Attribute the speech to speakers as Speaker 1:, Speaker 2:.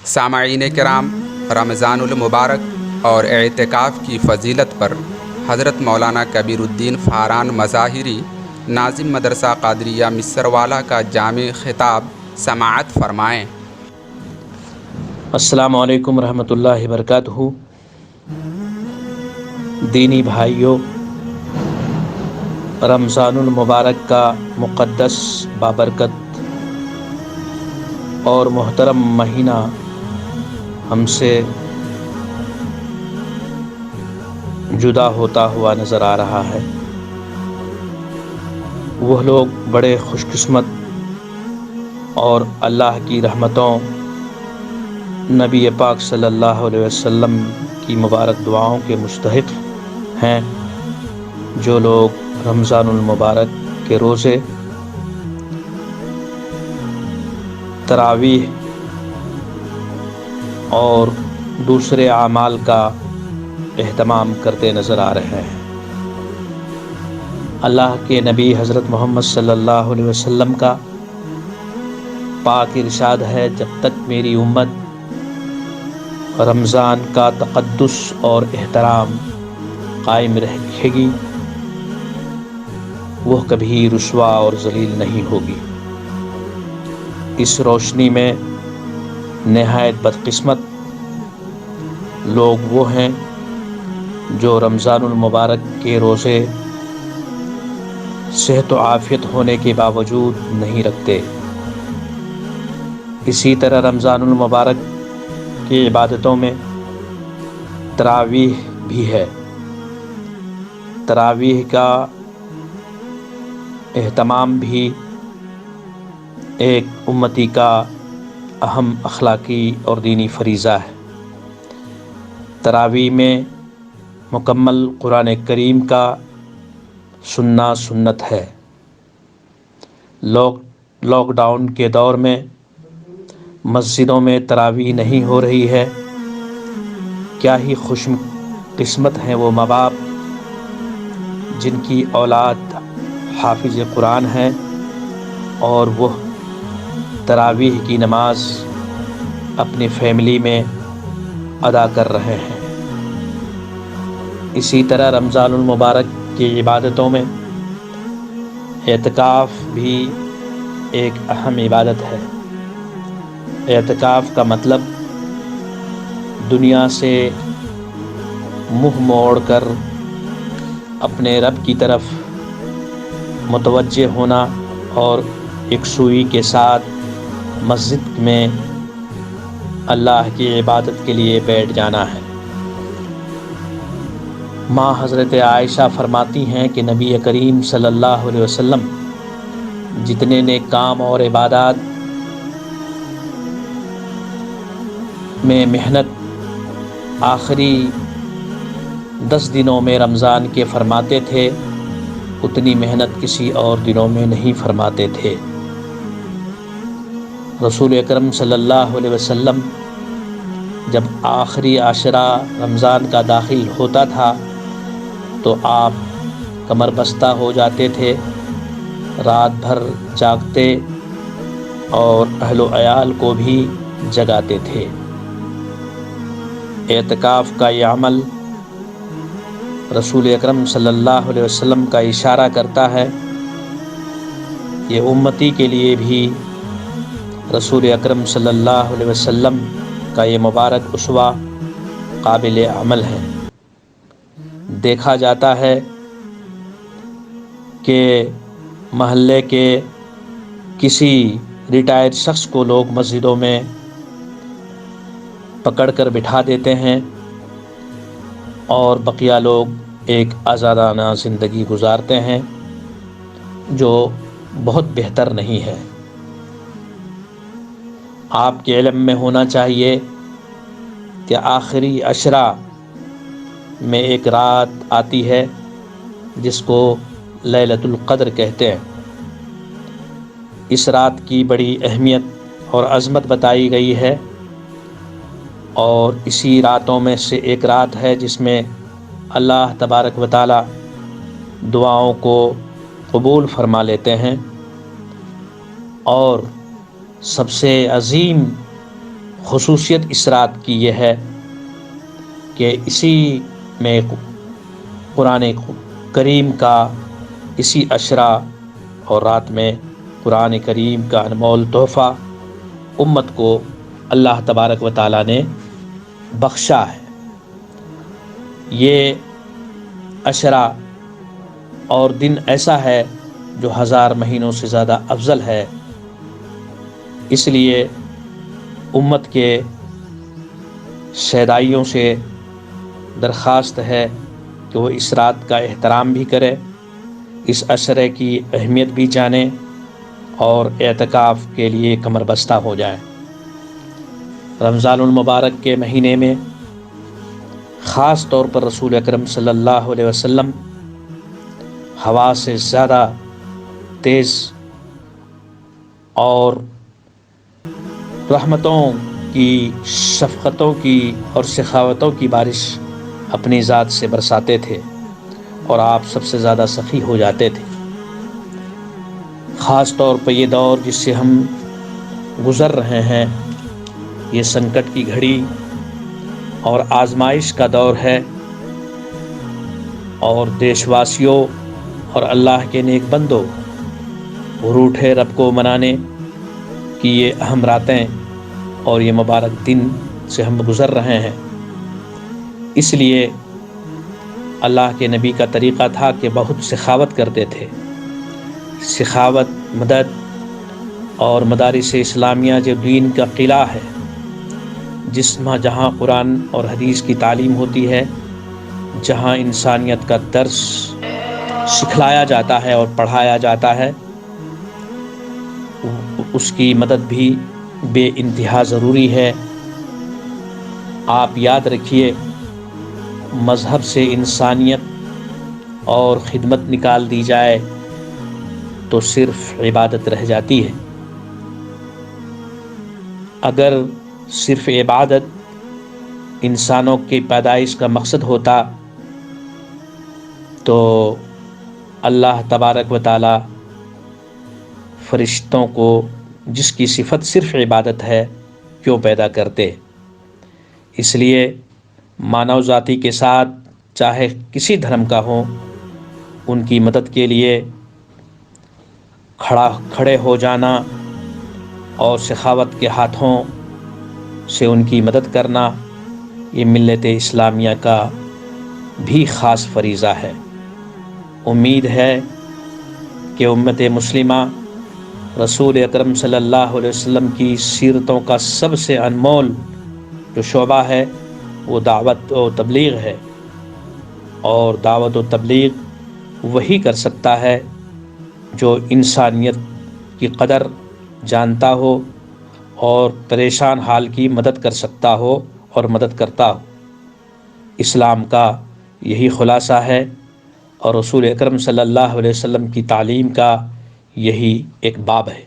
Speaker 1: سامعین کرام، رمضان المبارک اور اعتکاف کی فضیلت پر حضرت مولانا کبیر الدین فاران مظاہری ناظم مدرسہ قادریہ مصروالا کا جامع خطاب سماعت فرمائیں۔
Speaker 2: السلام علیکم ورحمۃ اللہ وبرکاتہ۔ دینی بھائیوں، رمضان المبارک کا مقدس، بابرکت اور محترم مہینہ ہم سے جدا ہوتا ہوا نظر آ رہا ہے۔ وہ لوگ بڑے خوش قسمت اور اللہ کی رحمتوں، نبی پاک صلی اللہ علیہ وسلم کی مبارک دعاؤں کے مستحق ہیں جو لوگ رمضان المبارک کے روزے، تراویح اور دوسرے اعمال کا اہتمام کرتے نظر آ رہے ہیں۔ اللہ کے نبی حضرت محمد صلی اللہ علیہ وسلم کا پاک ارشاد ہے، جب تک میری امت رمضان کا تقدس اور احترام قائم رکھے گی، وہ کبھی رسوا اور ذلیل نہیں ہوگی۔ اس روشنی میں نہایت بدقسمت لوگ وہ ہیں جو رمضان المبارک کے روزے صحت و عافیت ہونے کے باوجود نہیں رکھتے۔ اسی طرح رمضان المبارک کی عبادتوں میں تراویح بھی ہے۔ تراویح کا اہتمام بھی ایک امتی کا اہم اخلاقی اور دینی فریضہ ہے۔ تراویح میں مکمل قرآن کریم کا سننا سنت ہے۔ لاک ڈاؤن کے دور میں مسجدوں میں تراویح نہیں ہو رہی ہے۔ کیا ہی خوش قسمت ہیں وہ ماں باپ جن کی اولاد حافظ قرآن ہے اور وہ تراویح کی نماز اپنی فیملی میں ادا کر رہے ہیں۔ اسی طرح رمضان المبارک کی عبادتوں میں اعتکاف بھی ایک اہم عبادت ہے۔ اعتکاف کا مطلب دنیا سے منہ موڑ کر اپنے رب کی طرف متوجہ ہونا اور یکسوئی کے ساتھ مسجد میں اللہ کی عبادت کے لیے بیٹھ جانا ہے۔ ماں حضرت عائشہ فرماتی ہیں کہ نبی کریم صلی اللہ علیہ وسلم جتنے نیک کام اور عبادات میں محنت آخری 10 دنوں میں رمضان کے فرماتے تھے، اتنی محنت کسی اور دنوں میں نہیں فرماتے تھے۔ رسول اکرم صلی اللہ علیہ وسلم جب آخری عشرہ رمضان کا داخل ہوتا تھا تو آپ کمر بستہ ہو جاتے تھے، رات بھر جاگتے اور اہل و عیال کو بھی جگاتے تھے۔ اعتکاف کا یہ عمل رسول اکرم صلی اللہ علیہ وسلم کا اشارہ کرتا ہے۔ یہ امتی کے لیے بھی رسول اکرم صلی اللہ علیہ وسلم کا یہ مبارک اسوہ قابل عمل ہے۔ دیکھا جاتا ہے کہ محلے کے کسی ریٹائرڈ شخص کو لوگ مسجدوں میں پکڑ کر بٹھا دیتے ہیں اور بقیہ لوگ ایک آزادانہ زندگی گزارتے ہیں جو بہت بہتر نہیں ہے۔ آپ کے علم میں ہونا چاہیے کہ آخری عشرہ میں ایک رات آتی ہے جس کو لیلۃ القدر کہتے ہیں۔ اس رات کی بڑی اہمیت اور عظمت بتائی گئی ہے، اور اسی راتوں میں سے ایک رات ہے جس میں اللہ تبارک و تعالی دعاؤں کو قبول فرما لیتے ہیں، اور سب سے عظیم خصوصیت اس رات کی یہ ہے کہ اسی میں قرآن کریم کا اسی عشرہ اور رات میں قرآن کریم کا انمول تحفہ امت کو اللہ تبارک و تعالیٰ نے بخشا ہے۔ یہ عشرہ اور دن ایسا ہے جو 1000 مہینوں سے زیادہ افضل ہے، اس لیے امت کے شیدائیوں سے درخواست ہے کہ وہ اس رات کا احترام بھی کرے، اس عشرے کی اہمیت بھی جانیں اور اعتکاف کے لیے کمر بستہ ہو جائیں۔ رمضان المبارک کے مہینے میں خاص طور پر رسول اکرم صلی اللہ علیہ وسلم ہوا سے زیادہ تیز اور رحمتوں کی، شفقتوں کی اور سخاوتوں کی بارش اپنی ذات سے برساتے تھے اور آپ سب سے زیادہ سخی ہو جاتے تھے۔ خاص طور پر یہ دور جس سے ہم گزر رہے ہیں، یہ سنکٹ کی گھڑی اور آزمائش کا دور ہے، اور دیش واسیوں اور اللہ کے نیک بندوں روٹھے رب کو منانے کی یہ اہم راتیں اور یہ مبارک دن سے ہم گزر رہے ہیں۔ اس لیے اللہ کے نبی کا طریقہ تھا کہ بہت سخاوت کرتے تھے۔ سخاوت، مدد اور مدارس اسلامیہ جو دین کا قلعہ ہے، جہاں قرآن اور حدیث کی تعلیم ہوتی ہے، جہاں انسانیت کا درس سکھلایا جاتا ہے اور پڑھایا جاتا ہے، اس کی مدد بھی بے انتہا ضروری ہے۔ آپ یاد رکھیے، مذہب سے انسانیت اور خدمت نکال دی جائے تو صرف عبادت رہ جاتی ہے۔ اگر صرف عبادت انسانوں کی پیدائش کا مقصد ہوتا تو اللہ تبارک و تعالی فرشتوں کو، جس کی صفت صرف عبادت ہے، کیوں پیدا کرتے؟ اس لیے مانو ذاتی کے ساتھ چاہے کسی دھرم کا ہو، ان کی مدد کے لیے کھڑے ہو جانا اور سخاوت کے ہاتھوں سے ان کی مدد کرنا، یہ ملت اسلامیہ کا بھی خاص فریضہ ہے۔ امید ہے کہ امت مسلمہ رسول اکرم صلی اللہ علیہ وسلم کی سیرتوں کا سب سے انمول جو شعبہ ہے وہ دعوت و تبلیغ ہے، اور دعوت و تبلیغ وہی کر سکتا ہے جو انسانیت کی قدر جانتا ہو اور پریشان حال کی مدد کر سکتا ہو اور مدد کرتا ہو۔ اسلام کا یہی خلاصہ ہے اور رسول اکرم صلی اللہ علیہ وسلم کی تعلیم کا یہی ایک باب ہے۔